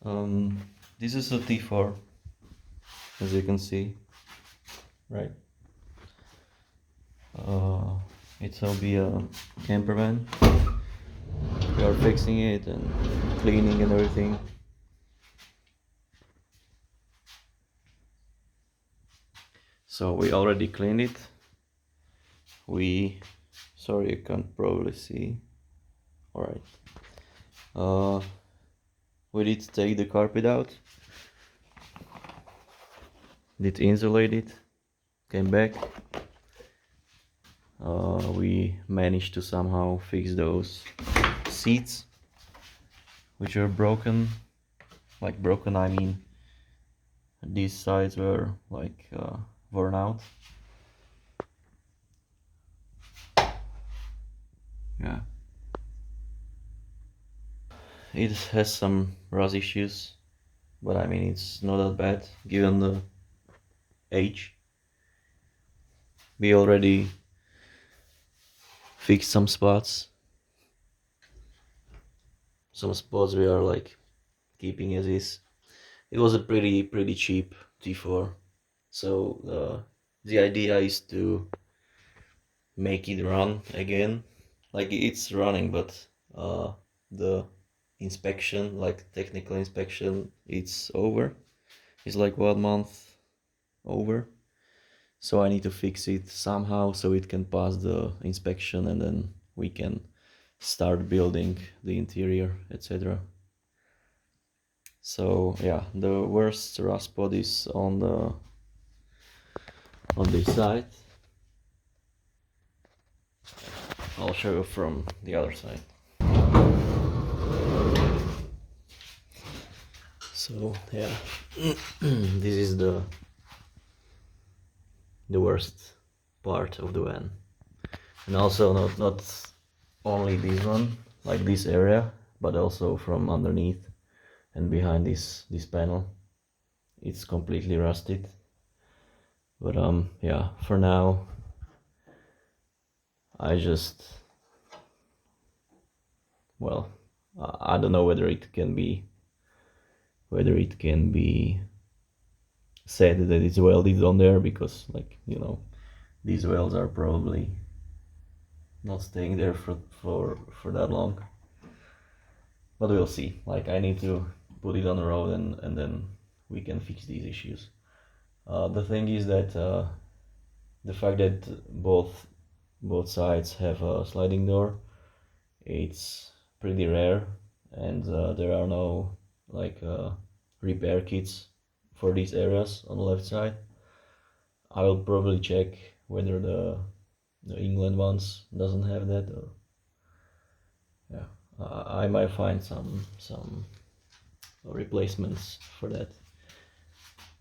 This is a T4, as you can see, right? It will be a camper van. We are fixing it and cleaning and everything. So we already cleaned it. Sorry, you can't probably see. All right. We did take the carpet out. Did insulate it. Came back. We managed to somehow fix those seats, which are broken. Like broken, I mean these sides were like worn out. Yeah. It has some rust issues, but I mean it's not that bad given the age. We already fixed some spots. Some spots we are like keeping as is. It was a pretty cheap T4, so the idea is to make it run again. Like it's running, but the inspection, like technical inspection, it's over. It's like 1 month over, so I need to fix it somehow so it can pass the inspection, and then we can start building the interior, etc. So yeah, the worst rust spot is on this side. I'll show you from the other side. So yeah, this is the worst part of the van, and also not only this one, like this area, but also from underneath and behind this panel. It's completely rusted. But yeah, for now I just, well, I don't know whether it can be said that it's welded on there, because, like, you know, these welds are probably not staying there for that long. But we'll see. Like, I need to put it on the road, and then we can fix these issues. The thing is that the fact that both sides have a sliding door, it's pretty rare, and there are no like repair kits for these areas on the left side. I will probably check whether the England ones doesn't have that, or yeah, I might find some replacements for that.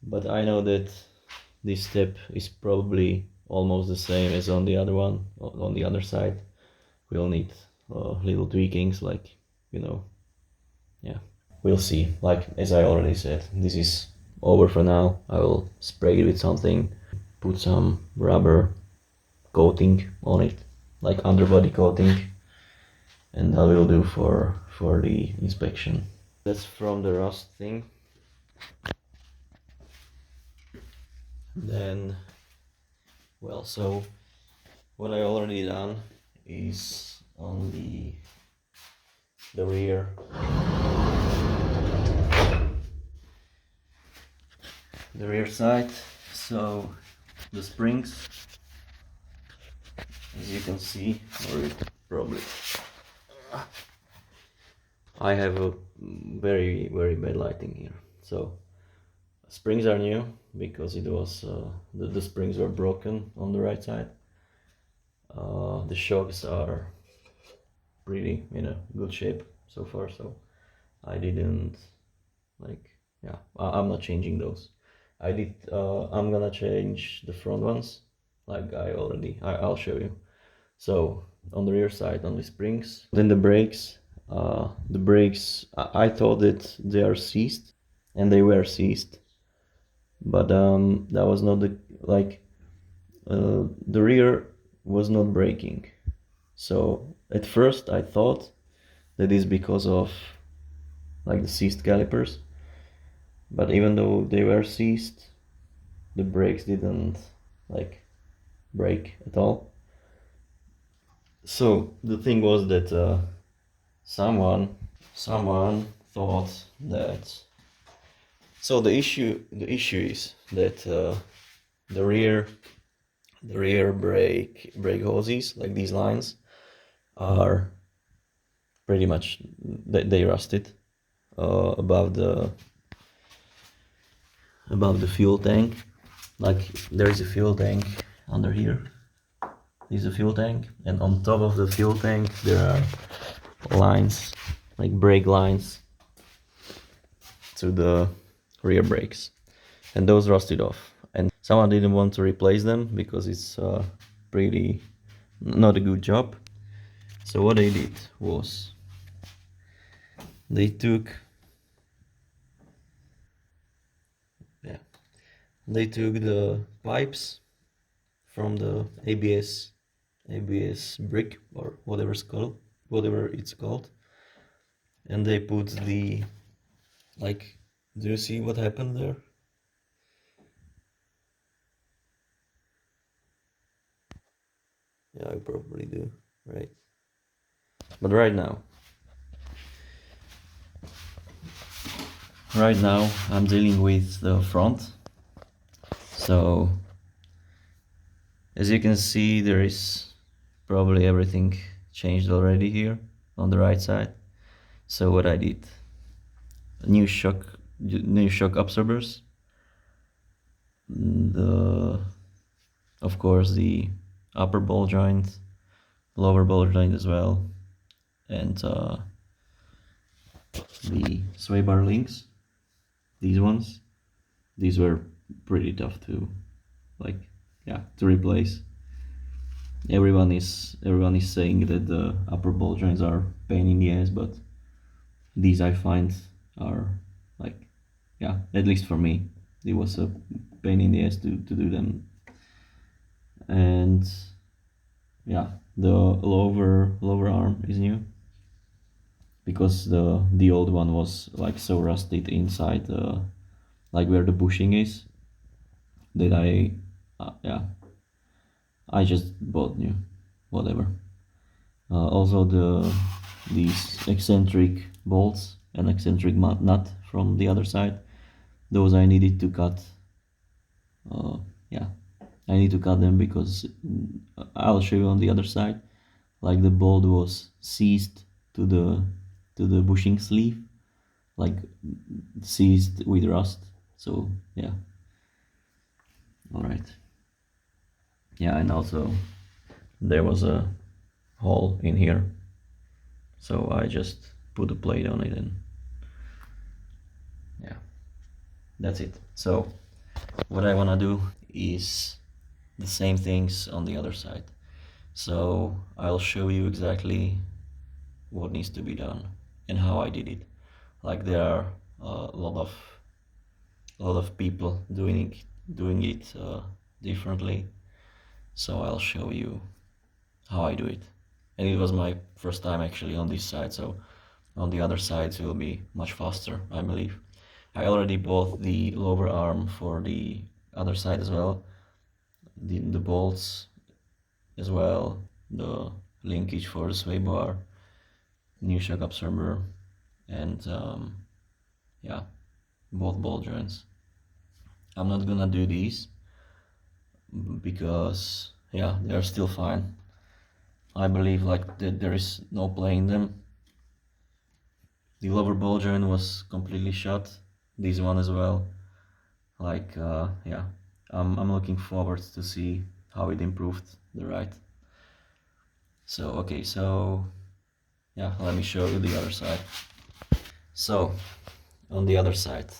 But I know that this step is probably almost the same as on the other one, on the other side. We'll need little tweakings, like, you know, yeah, we'll see. Like, as I already said, this is over for now. I will spray it with something, put some rubber coating on it, like underbody coating, and that will do for the inspection. That's from the rust thing. Then, well, so what I already done is on the rear, side. So the springs, as you can see, or it probably, I have a very bad lighting here. So springs are new because it was the springs were broken on the right side. The shocks are pretty good shape so far, so I didn't, like, yeah, I'm not changing those. I'm gonna change the front ones, like I'll show you. So on the rear side, only springs. Then the brakes, I thought that they are seized, and they were seized, but that was not the rear was not braking. So at first I thought that is because of like the seized calipers, But even though they were seized, the brakes didn't like break at all. So the thing was that someone thought that. So the issue is that the rear brake hoses, like these lines, are pretty much they rusted above the fuel tank. Like there is a fuel tank under here. This is a fuel tank, and on top of the fuel tank there are lines, like brake lines, to the rear brakes, and those rusted off. And someone didn't want to replace them because it's pretty not a good job. So what they did was they took the pipes from the ABS brick, or whatever it's called, and they put the, like, do you see what happened there? Yeah, I probably do, right? But right now I'm dealing with the front. So as you can see, there is probably everything changed already here on the right side. So what I did, new shock absorbers, of course the upper ball joint, lower ball joint as well, and the sway bar links, these ones, these were pretty tough to, like, yeah, to replace. Everyone is saying that the upper ball joints are pain in the ass, but these I find are, like, yeah, at least for me, it was a pain in the ass to do them. And yeah, the lower arm is new because the old one was like so rusted inside, like where the bushing is, that I just bought new, whatever. Also these eccentric bolts and eccentric nut from the other side, those I needed to cut. Yeah, I need to cut them because I'll show you on the other side. Like the bolt was seized to the bushing sleeve, like seized with rust. So yeah, all right. Yeah, and also there was a hole in here, so I just put a plate on it, and yeah, that's it. So what I wanna do is the same things on the other side. So I'll show you exactly what needs to be done and how I did it. Like there are a lot of people doing it differently. So I'll show you how I do it. And it was my first time actually on this side, so on the other sides it will be much faster, I believe. I already bought the lower arm for the other side as well, the bolts as well, the linkage for the sway bar, new shock absorber, and yeah, both ball joints. I'm not gonna do these because yeah, they're still fine. I believe like there is no play in them. The lower ball joint was completely shut, this one as well. Like yeah, I'm looking forward to see how it improved the ride. So okay, so yeah, let me show you the other side. So on the other side,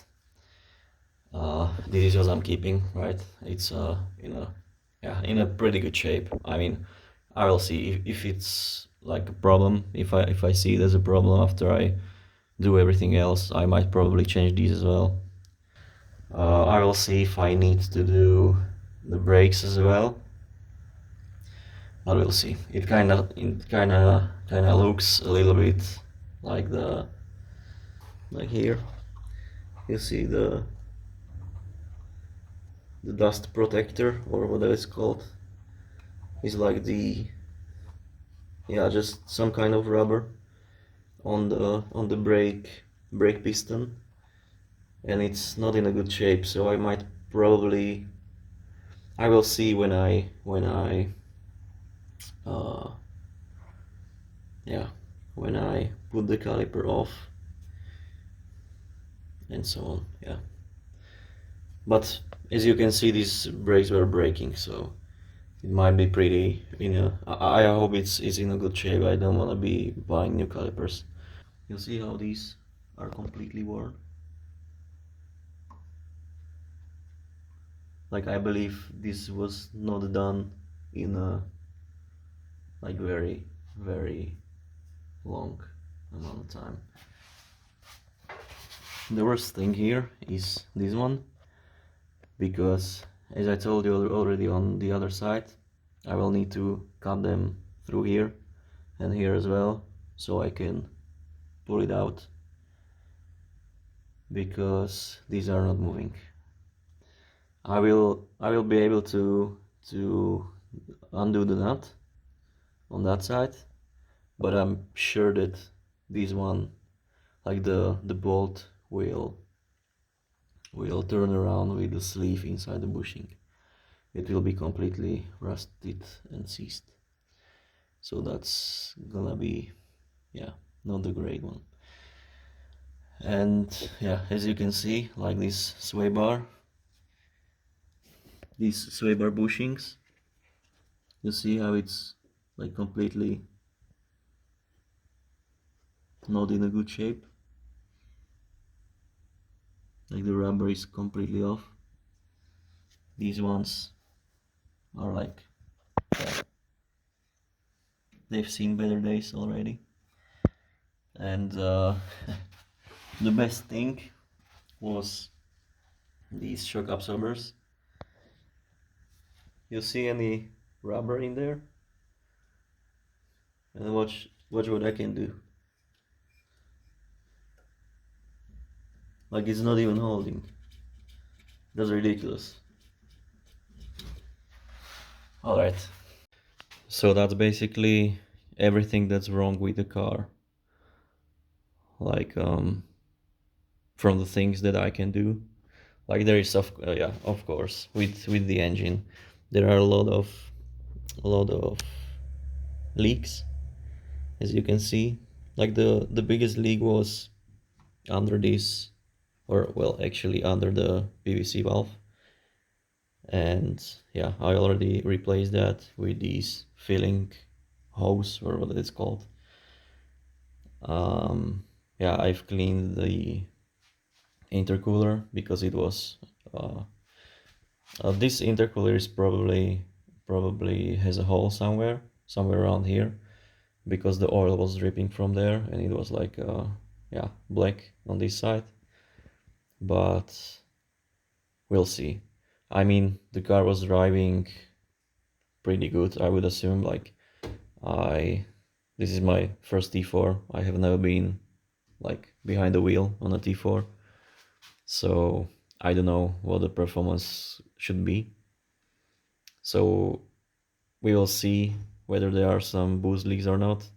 this is what I'm keeping, right? It's in a pretty good shape. I mean, I will see if it's like a problem. If I see there's a problem after I do everything else, I might probably change these as well. I will see if I need to do the brakes as well. But we'll see. It kind of looks a little bit like here. You see the dust protector, or what that is called, is like the, yeah, just some kind of rubber on the brake piston, and it's not in a good shape. So I might probably, I will see when I uh, yeah, when I put the caliper off and so on. Yeah, but as you can see, these brakes were breaking, so it might be pretty, you know, I hope it's in a good shape. I don't want to be buying new calipers. You see how these are completely worn? Like, I believe this was not done in a like very, very long amount of time. The worst thing here is this one, because as I told you already, on the other side I will need to cut them through here and here as well, so I can pull it out, because these are not moving. I will be able to undo the nut on that side, but I'm sure that this one, like the bolt, will turn around with the sleeve inside the bushing. It will be completely rusted and seized. So that's gonna be, yeah, not a great one. And yeah, as you can see, like this sway bar, these sway bar bushings, you see how it's like completely not in a good shape. Like the rubber is completely off. These ones are like, yeah, they've seen better days already. And the best thing was these shock absorbers. You see any rubber in there? And watch what I can do. Like, it's not even holding. That's ridiculous. Alright. So that's basically everything that's wrong with the car. Like, from the things that I can do. Like, there is yeah, of course, with the engine, there are a lot of leaks, as you can see. Like, the biggest leak was under this, or well, actually under the PVC valve. And yeah, I already replaced that with these filling hose, or what it's called. Yeah, I've cleaned the intercooler, because it was this intercooler is probably has a hole somewhere around here, because the oil was dripping from there, and it was like yeah, black on this side. But we'll see. I mean, the car was driving pretty good, I would assume. Like, I this is my first T4. I have never been like behind the wheel on a T4, so I don't know what the performance should be. So we will see whether there are some boost leaks or not,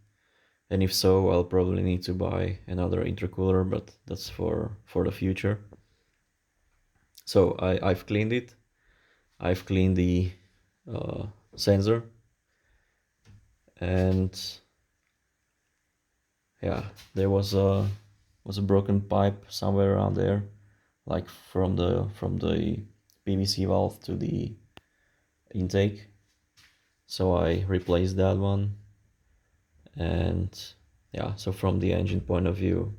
and if so, I'll probably need to buy another intercooler, but that's for the future. So I've cleaned it. I've cleaned the sensor, and yeah, there was a broken pipe somewhere around there, like from the PVC valve to the intake. So I replaced that one. And yeah, so from the engine point of view,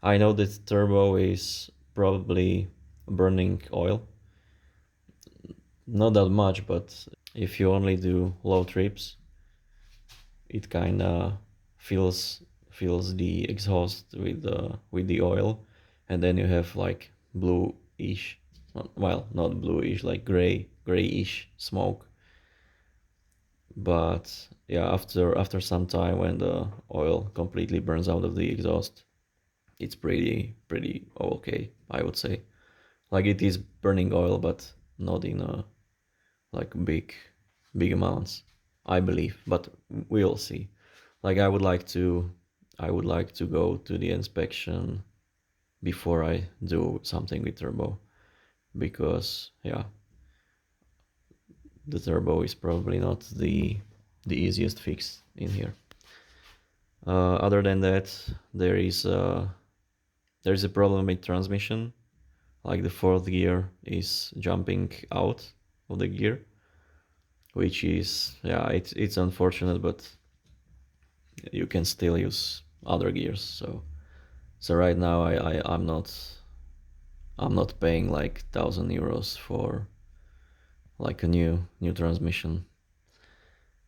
I know that turbo is probably burning oil, not that much, but if you only do low trips, it kind of fills the exhaust with the oil, and then you have like bluish, well, not bluish, like grayish smoke. But yeah, after some time, when the oil completely burns out of the exhaust, it's pretty okay, I would say. Like it is burning oil, but not in a like big amounts, I believe. But we'll see. Like I would like to go to the inspection before I do something with turbo, because yeah, the turbo is probably not the easiest fix in here. Other than that, there is a problem with transmission. Like the fourth gear is jumping out of the gear, which is, yeah, it's unfortunate, but you can still use other gears. So right now I'm not paying like 1,000 euros for like a new transmission.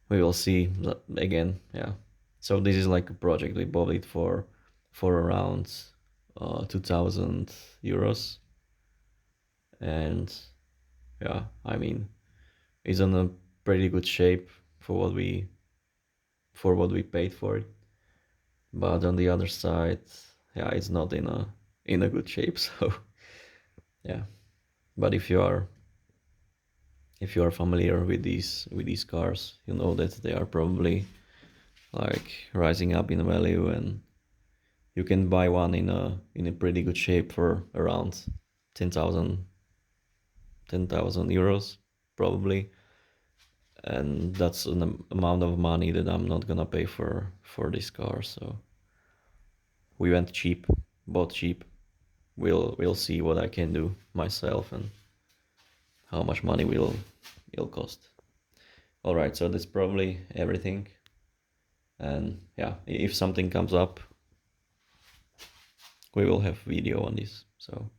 We will see again. Yeah. So this is like a project. We bought it for around 2,000 euros, and yeah, I mean it's in a pretty good shape for what we paid for it. But on the other side, yeah, it's not in a good shape. So yeah. But if you are familiar with these cars, you know that they are probably like rising up in value, and you can buy one in a pretty good shape for around 10,000 euros probably, and that's an amount of money that I'm not gonna pay for this car. So we went cheap, bought cheap. We'll see what I can do myself and how much money will cost. All right, so that's probably everything. And yeah, if something comes up, we will have video on this. So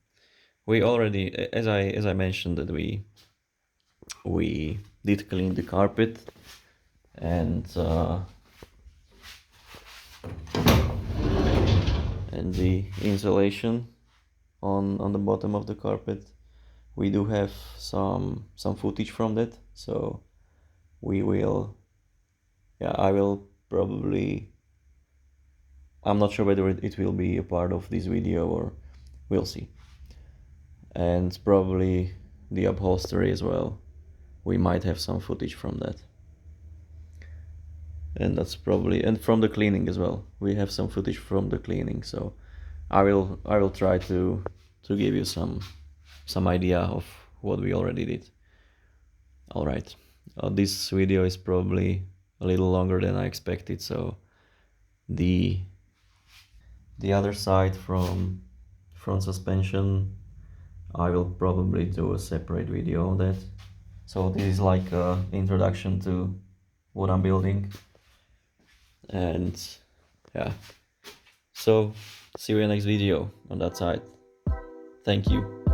we already, as I mentioned, that we did clean the carpet, and the insulation on the bottom of the carpet. We do have some footage from that, so we will, yeah, I will probably, I'm not sure whether it will be a part of this video, or we'll see. And probably the upholstery as well, we might have some footage from that. And that's probably, and from the cleaning as well, we have some footage from the cleaning. So I will try to give you some idea of what we already did. All right, this video is probably a little longer than I expected, so the other side from front suspension, I will probably do a separate video on that. So this is like a introduction to what I'm building, and yeah, so see you in the next video on that side. Thank you.